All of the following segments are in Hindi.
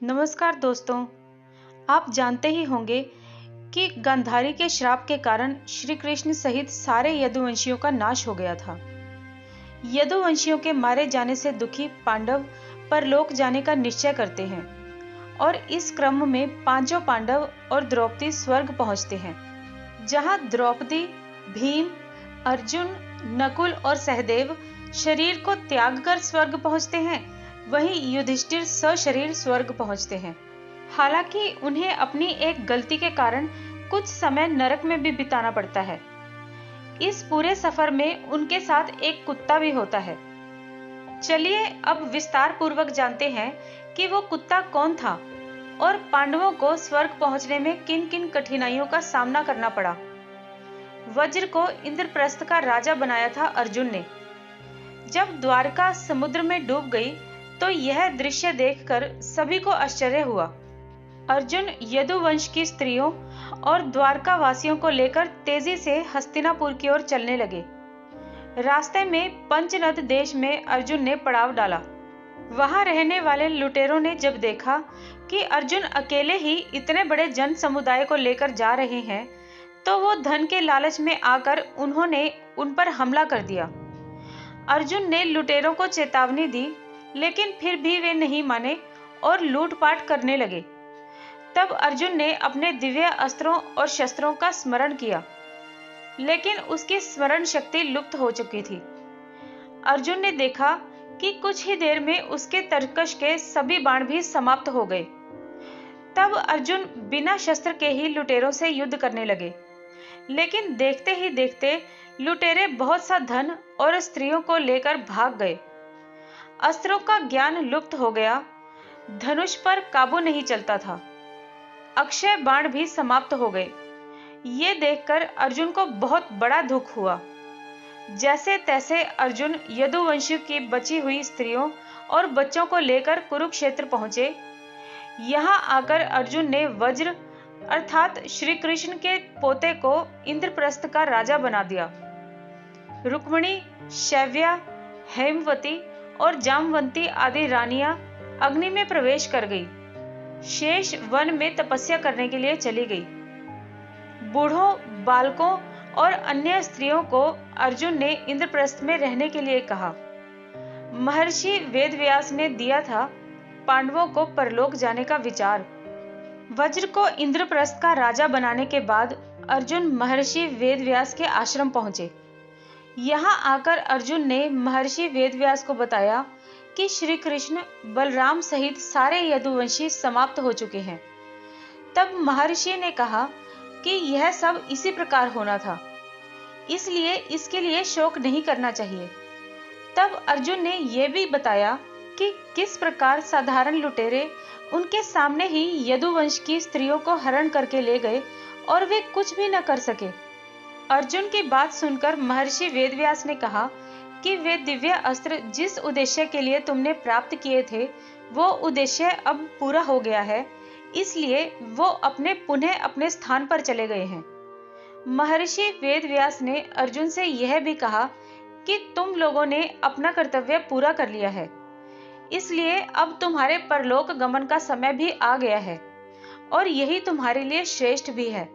नमस्कार दोस्तों। आप जानते ही होंगे कि गांधारी के श्राप के कारण श्री कृष्ण सहित सारे यदुवंशियों का नाश हो गया था। यदुवंशियों के मारे जाने से दुखी पांडव परलोक जाने का निश्चय करते हैं और इस क्रम में पांचों पांडव और द्रौपदी स्वर्ग पहुंचते हैं, जहां द्रौपदी, भीम, अर्जुन, नकुल और सहदेव शरीर को त्याग कर स्वर्ग पहुंचते हैं, वहीं युधिष्ठिर सशरीर स्वर्ग पहुंचते हैं। हालांकि उन्हें अपनी एक गलती के कारण कुछ समय नरक में भी बिताना पड़ता है। इस पूरे सफर में उनके साथ एक कुत्ता भी होता है। चलिए अब विस्तार पूर्वक जानते हैं कि वो कुत्ता कौन था और पांडवों को स्वर्ग पहुंचने में किन किन कठिनाइयों का सामना करना पड़ा। वज्र को इंद्रप्रस्थ का राजा बनाया था अर्जुन ने। जब द्वारका समुद्र में डूब गई तो यह दृश्य देखकर सभी को आश्चर्य हुआ। अर्जुन यदुवंश की स्त्रियों और द्वारका वासियों को लेकर तेजी से हस्तिनापुर की ओर चलने लगे। रास्ते में पंचनद देश में अर्जुन ने पड़ाव डाला। वहां रहने वाले लुटेरों ने जब देखा कि अर्जुन अकेले ही इतने बड़े जन समुदाय को लेकर जा रहे हैं, तो वो धन के लालच में आकर उन्होंने उन पर हमला कर दिया। अर्जुन ने लुटेरों को चेतावनी दी, लेकिन फिर भी वे नहीं माने और लूटपाट करने लगे। तब अर्जुन ने अपने दिव्य अस्त्रों और शस्त्रों का स्मरण किया, लेकिन उसकी स्मरण शक्ति लुप्त हो चुकी थी। अर्जुन ने देखा कि कुछ ही देर में उसके तरकश के सभी बाण भी समाप्त हो गए। तब अर्जुन बिना शस्त्र के ही लुटेरों से युद्ध करने लगे, लेकिन देखते ही देखते लुटेरे बहुत सा धन और स्त्रियों को लेकर भाग गए। अस्त्रों का ज्ञान लुप्त हो गया, धनुष पर काबू नहीं चलता था, अक्षय बाण भी समाप्त हो गए। ये देखकर अर्जुन को बहुत बड़ा दुख हुआ। जैसे तैसे अर्जुन यदुवंशियों की बची हुई स्त्रियों और बच्चों को लेकर कुरुक्षेत्र पहुंचे। यहाँ आकर अर्जुन ने वज्र अर्थात श्री कृष्ण के पोते को इंद्रप्रस्थ का राजा बना दिया। रुक्मिणी, शैव्या, हेमवती और जामवंती आदि रानियां अग्नि में प्रवेश कर गई। शेष वन में तपस्या करने के लिए चली गई। बूढ़ों, बालकों और अन्य स्त्रियों को अर्जुन ने इंद्रप्रस्थ में रहने के लिए कहा। महर्षि वेदव्यास ने दिया था पांडवों को परलोक जाने का विचार। वज्र को इंद्रप्रस्थ का राजा बनाने के बाद अर्जुन महर्षि वेदव्यास के आश्रम पहुंचे। यहाँ आकर अर्जुन ने महर्षि वेदव्यास को बताया कि श्री कृष्ण, बलराम सहित सारे यदुवंशी समाप्त हो चुके हैं। तब महर्षि ने कहा कि यह सब इसी प्रकार होना था, इसलिए इसके लिए शोक नहीं करना चाहिए। तब अर्जुन ने यह भी बताया कि किस प्रकार साधारण लुटेरे उनके सामने ही यदुवंश की स्त्रियों को हरण करके ले गए और वे कुछ भी न कर सके। अर्जुन की बात सुनकर महर्षि वेदव्यास ने कहा कि वे दिव्य अस्त्र जिस उद्देश्य के लिए तुमने प्राप्त किए थे, वो उद्देश्य अब पूरा हो गया है, इसलिए वो पुनः अपने स्थान पर चले गए हैं। महर्षि वेदव्यास ने अर्जुन से यह भी कहा कि तुम लोगों ने अपना कर्तव्य पूरा कर लिया है, इसलिए अब तुम्हारे परलोक गमन का समय भी आ गया है और यही तुम्हारे लिए श्रेष्ठ भी है।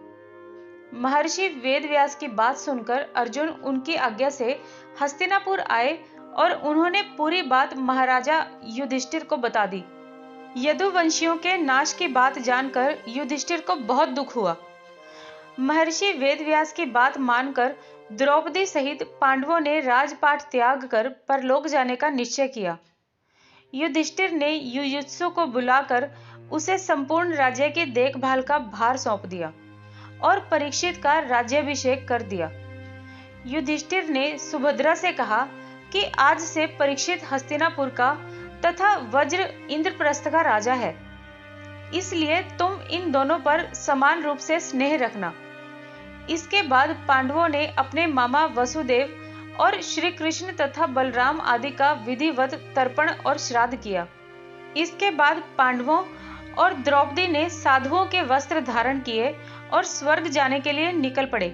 महर्षि वेदव्यास की बात सुनकर अर्जुन उनकी आज्ञा से हस्तिनापुर आए और उन्होंने पूरी बात महाराजा युधिष्ठिर को बता दी। यदुवंशियों के नाश की बात जानकर युधिष्ठिर को बहुत दुख हुआ। महर्षि वेदव्यास की बात मानकर द्रौपदी सहित पांडवों ने राजपाट त्याग कर परलोक जाने का निश्चय किया। युधिष्ठिर ने युयुत्सु को बुलाकर उसे संपूर्ण राज्य की देखभाल का भार सौंप दिया और परीक्षित का राज्याभिषेक कर दिया। युधिष्ठिर ने सुभद्रा से कहा कि आज से परीक्षित हस्तिनापुर का तथा वज्र इंद्रप्रस्थ का राजा है, इसलिए तुम इन दोनों पर समान रूप से स्नेह रखना। इसके बाद पांडवों ने अपने मामा वसुदेव और श्री कृष्ण तथा बलराम आदि का विधिवत तर्पण और श्राद्ध किया। इसके बाद पांडवों और द्रौपदी ने साधुओं के वस्त्र धारण किए और स्वर्ग जाने के लिए निकल पड़े।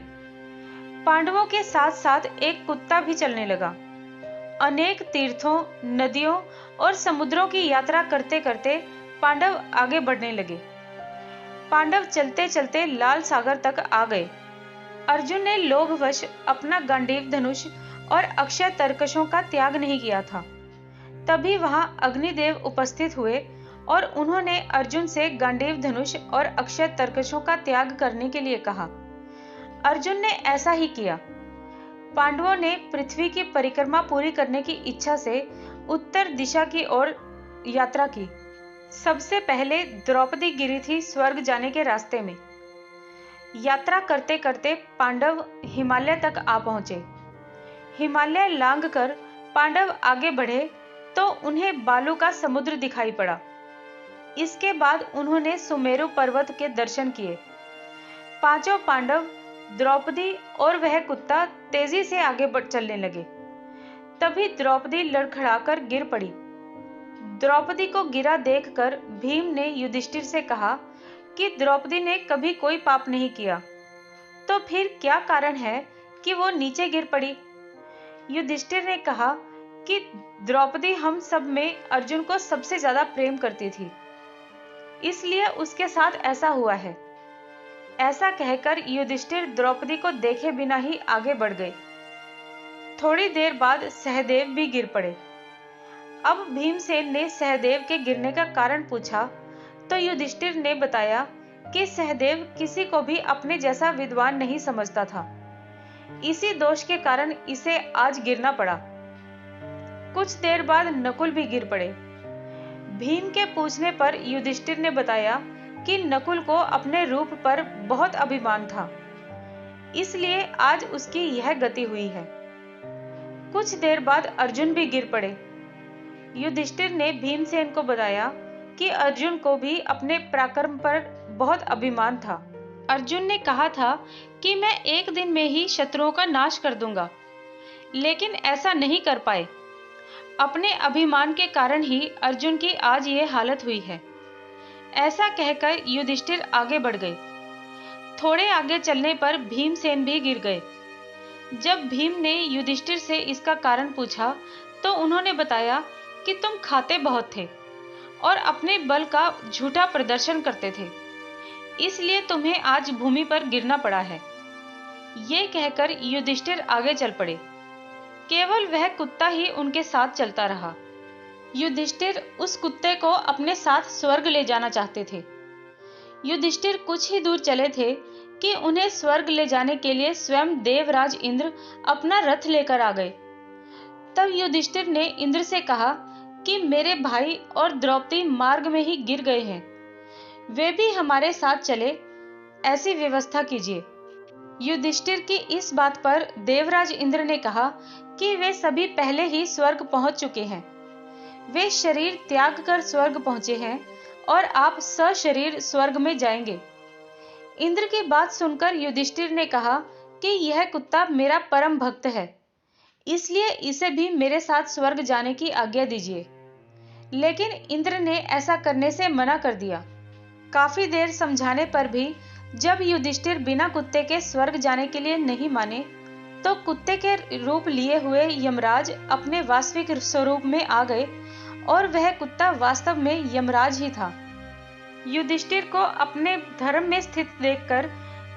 पांडवों के साथ साथ एक कुत्ता भी चलने लगा। अनेक तीर्थों, नदियों और समुद्रों की यात्रा करते करते पांडव आगे बढ़ने लगे। पांडव चलते चलते लाल सागर तक आ गए। अर्जुन ने लोभवश अपना गांडीव धनुष और अक्षय तरकशों का त्याग नहीं किया था। तभी वहां अग्निदेव उपस्थित हुए और उन्होंने अर्जुन से गांडीव धनुष और अक्षय तरकशों का त्याग करने के लिए कहा। अर्जुन ने ऐसा ही किया। पांडवों ने पृथ्वी की परिक्रमा पूरी करने की इच्छा से उत्तर दिशा की ओर यात्रा की। सबसे पहले द्रौपदी गिरी थी स्वर्ग जाने के रास्ते में। यात्रा करते करते पांडव हिमालय तक आ पहुंचे। हिमालय लांघकर पांडव आगे बढ़े तो उन्हें बालू का समुद्र दिखाई पड़ा। इसके बाद उन्होंने सुमेरु पर्वत के दर्शन किए। पांचों पांडव, द्रौपदी और वह कुत्ता तेजी से आगे बढ़ चलने लगे। तभी द्रौपदी लड़खड़ाकर गिर पड़ी। द्रौपदी को गिरा देखकर भीम ने युधिष्ठिर से कहा कि द्रौपदी ने कभी कोई पाप नहीं किया, तो फिर क्या कारण है कि वो नीचे गिर पड़ी। युधिष्ठिर ने कहा कि द्रौपदी हम सब में अर्जुन को सबसे ज्यादा प्रेम करती थी, इसलिए उसके साथ ऐसा हुआ है। ऐसा कहकर युधिष्ठिर द्रौपदी को देखे बिना ही आगे बढ़ गए। थोड़ी देर बाद सहदेव भी गिर पड़े। अब भीमसेन ने सहदेव के गिरने का कारण पूछा तो युधिष्ठिर ने बताया कि सहदेव किसी को भी अपने जैसा विद्वान नहीं समझता था। इसी दोष के कारण इसे आज गिरना पड़ा। कुछ देर बाद नकुल भी गिर पड़े। भीम के पूछने पर युधिष्ठिर ने बताया कि नकुल को अपने रूप पर बहुत अभिमान था, इसलिए आज उसकी यह गति हुई है। कुछ देर बाद अर्जुन भी गिर पड़े। युधिष्ठिर ने भीमसेन को बताया कि अर्जुन को भी अपने पराक्रम पर बहुत अभिमान था। अर्जुन ने कहा था कि मैं एक दिन में ही शत्रुओं का नाश कर दूंगा, लेकिन ऐसा नहीं कर पाए। अपने अभिमान के कारण ही अर्जुन की आज ये हालत हुई है। ऐसा कहकर युधिष्ठिर आगे बढ़ गए। थोड़े आगे चलने पर भीमसेन भी गिर गए। जब भीम ने युधिष्ठिर से इसका कारण पूछा तो उन्होंने बताया कि तुम खाते बहुत थे और अपने बल का झूठा प्रदर्शन करते थे, इसलिए तुम्हें आज भूमि पर गिरना पड़ा है। ये कहकर युधिष्ठिर आगे चल पड़े। केवल वह कुत्ता ही उनके साथ चलता रहा। युधिष्ठिर उस कुत्ते को अपने साथ स्वर्ग ले जाना चाहते थे। युधिष्ठिर कुछ ही दूर चले थे कि उन्हें स्वर्ग ले जाने के लिए स्वयं देवराज इंद्र अपना रथ लेकर आ गए। तब युधिष्ठिर ने इंद्र से कहा कि मेरे भाई और द्रौपदी मार्ग में ही गिर गए हैं, वे भी हमारे साथ चले, ऐसी व्यवस्था कीजिए। युधिष्ठिर की इस बात पर देवराज इंद्र ने कहा कि वे सभी पहले ही स्वर्ग पहुंच चुके हैं। वे शरीर त्याग कर स्वर्ग पहुंचे हैं और आप सशरीर स्वर्ग में जाएंगे। इंद्र की बात सुनकर युधिष्ठिर ने कहा कि यह कुत्ता मेरा परम भक्त है, इसलिए इसे भी मेरे साथ स्वर्ग जाने की आज्ञा दीजिए। लेकिन इंद्र ने ऐसा करने से मना कर दिया। काफी देर समझाने पर भी जब युधिष्ठिर बिना कुत्ते के स्वर्ग जाने के लिए नहीं माने, तो कुत्ते के रूप लिए हुए यमराज अपने वास्तविक स्वरूप में आ गए और वह कुत्ता वास्तव में यमराज ही था। युधिष्ठिर को अपने धर्म में स्थित देखकर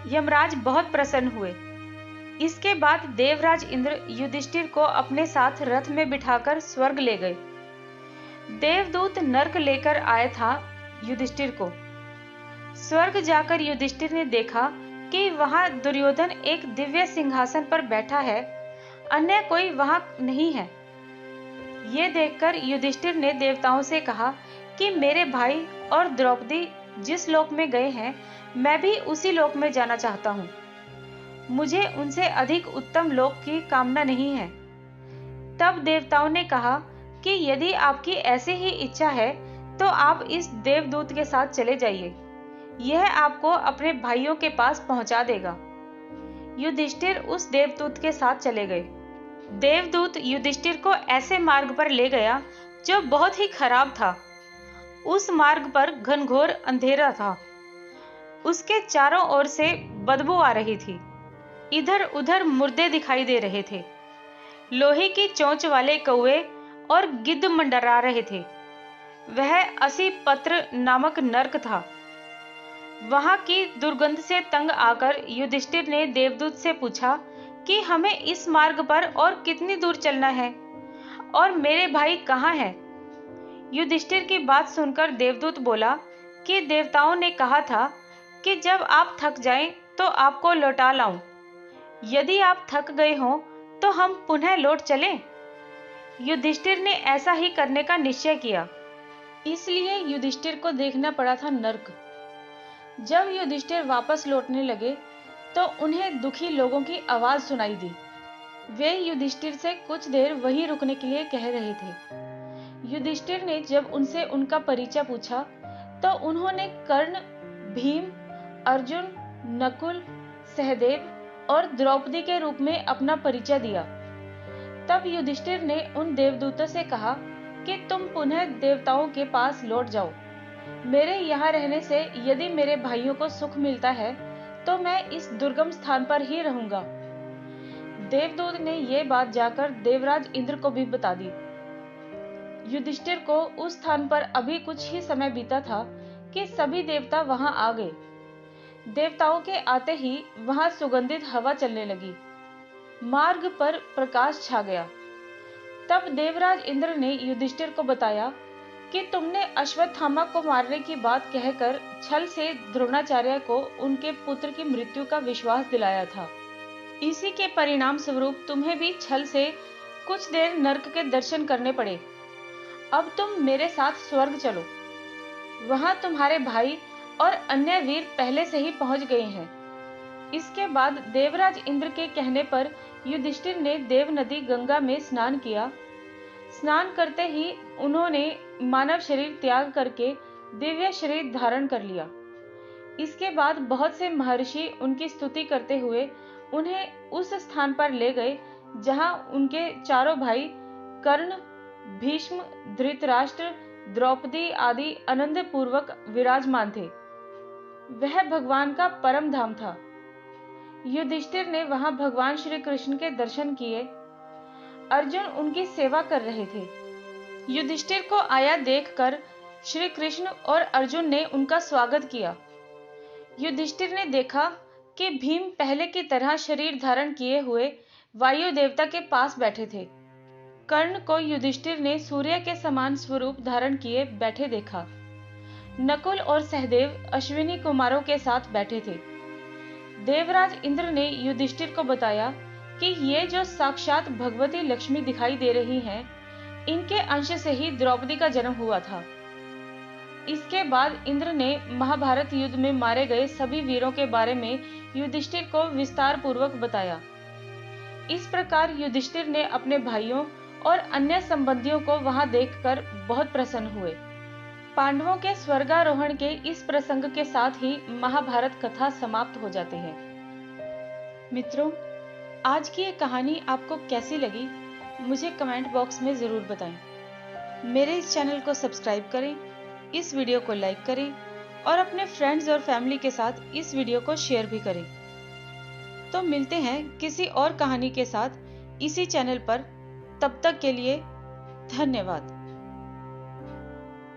यमराज बहुत प्रसन्न हुए। इसके बाद देवराज इंद्र युधिष्ठिर को अपने साथ रथ में बिठाकर स्वर्ग ले गए। देवदूत नर्क लेकर आया था युधिष्ठिर को। स्वर्ग जाकर युधिष्ठिर ने देखा कि वहां दुर्योधन एक दिव्य सिंहासन पर बैठा है, अन्य कोई वहां नहीं है। ये देखकर युधिष्ठिर ने देवताओं से कहा कि मेरे भाई और द्रौपदी जिस लोक में गए हैं, मैं भी उसी लोक में जाना चाहता हूँ। मुझे उनसे अधिक उत्तम लोक की कामना नहीं है। तब देवताओं ने कहा कि यदि आपकी ऐसी ही इच्छा है तो आप इस देवदूत के साथ चले जाइए, यह आपको अपने भाइयों के पास पहुंचा देगा। युधिष्ठिर उस देवदूत के साथ चले गए। देवदूत युधिष्ठिर को ऐसे मार्ग पर ले गया जो बहुत ही खराब था। उस मार्ग पर घनघोर अंधेरा था। उसके चारों ओर से बदबू आ रही थी। इधर उधर मुर्दे दिखाई दे रहे थे। लोहे की चोंच वाले कौवे और गिद्ध मंडरा रहे थे। वह असीपत्र नामक नरक था। वहां की दुर्गंध से तंग आकर युधिष्ठिर ने देवदूत से पूछा कि हमें इस मार्ग पर और कितनी दूर चलना है और मेरे भाई कहाँ हैं? युधिष्ठिर की बात सुनकर देवदूत बोला कि देवताओं ने कहा था कि जब आप थक जाएं तो आपको लौटा लाऊं। यदि आप थक गए हों तो हम पुनः लौट चलें। युधिष्ठिर ने ऐसा ही करने का निश्चय किया। इसलिए युधिष्ठिर को देखना पड़ा था नर्क। जब युधिष्ठिर वापस लौटने लगे तो उन्हें दुखी लोगों की आवाज सुनाई दी। वे युधिष्ठिर से कुछ देर वहीं रुकने के लिए कह रहे थे। युधिष्ठिर ने जब उनसे उनका परिचय पूछा तो उन्होंने कर्ण, भीम, अर्जुन, नकुल, सहदेव और द्रौपदी के रूप में अपना परिचय दिया। तब युधिष्ठिर ने उन देवदूतों से कहा कि तुम पुनः देवताओं के पास लौट जाओ। मेरे यहाँ रहने से यदि मेरे भाइयों को सुख मिलता है तो मैं इस दुर्गम स्थान पर ही रहूंगा। देवदूत ने यह बात जाकर देवराज इंद्र को भी बता दी। युधिष्ठिर को उस स्थान पर अभी कुछ ही समय बीता था कि सभी देवता वहां आ गए। देवताओं के आते ही वहां सुगंधित हवा चलने लगी। मार्ग पर प्रकाश छा गया। तब देवराज इंद्र ने युधिष्ठिर को बताया कि तुमने अश्वत्थामा को मारने की बात कहकर छल से द्रोणाचार्य को उनके पुत्र की मृत्यु का विश्वास दिलाया था। इसी के परिणाम स्वरूप तुम्हें भी छल से कुछ देर नरक के दर्शन करने पड़े। अब तुम मेरे साथ स्वर्ग चलो। वहां तुम्हारे भाई और अन्य वीर पहले से ही पहुंच गए हैं। इसके बाद देवराज इंद्र के कहने पर युधिष्ठिर ने देव नदी गंगा में स्नान किया। स्नान करते ही उन्होंने मानव शरीर त्याग करके दिव्य शरीर धारण कर लिया। इसके बाद बहुत से महर्षि उनकी स्तुति करते हुए उन्हें उस स्थान पर ले गए जहां उनके चारों भाई कर्ण, भीष्म, धृतराष्ट्र, द्रौपदी आदि आनंद पूर्वक विराजमान थे। वह भगवान का परम धाम था। युधिष्ठिर ने वहां भगवान श्री कृष्ण के दर्शन किए। अर्जुन उनकी सेवा कर रहे थे। युधिष्ठिर को आया देखकर श्री कृष्ण और अर्जुन ने उनका स्वागत किया। युधिष्ठिर ने देखा कि भीम पहले की तरह शरीर धारण किए हुए वायु देवता के पास बैठे थे। कर्ण को युधिष्ठिर ने सूर्य के समान स्वरूप धारण किए बैठे देखा। नकुल और सहदेव अश्विनी कुमारों के साथ बैठे थे। देवराज इंद्र ने युधिष्ठिर को बताया कि ये जो साक्षात भगवती लक्ष्मी दिखाई दे रही हैं, इनके अंश से ही द्रौपदी का जन्म हुआ था। इसके बाद इंद्र ने महाभारत युद्ध में मारे गए सभी वीरों के बारे में युधिष्ठिर को विस्तार पूर्वक बताया। इस प्रकार युधिष्ठिर ने अपने भाइयों और अन्य संबंधियों को वहां देखकर बहुत प्रसन्न हुए। पांडवों के स्वर्गारोहण के इस प्रसंग के साथ ही महाभारत कथा समाप्त हो जाती है। मित्रों, आज की ये कहानी आपको कैसी लगी मुझे कमेंट बॉक्स में जरूर बताएं। मेरे इस चैनल को सब्सक्राइब करें, इस वीडियो को लाइक करें और अपने फ्रेंड्स और फैमिली के साथ इस वीडियो को शेयर भी करें। तो मिलते हैं किसी और कहानी के साथ इसी चैनल पर। तब तक के लिए धन्यवाद।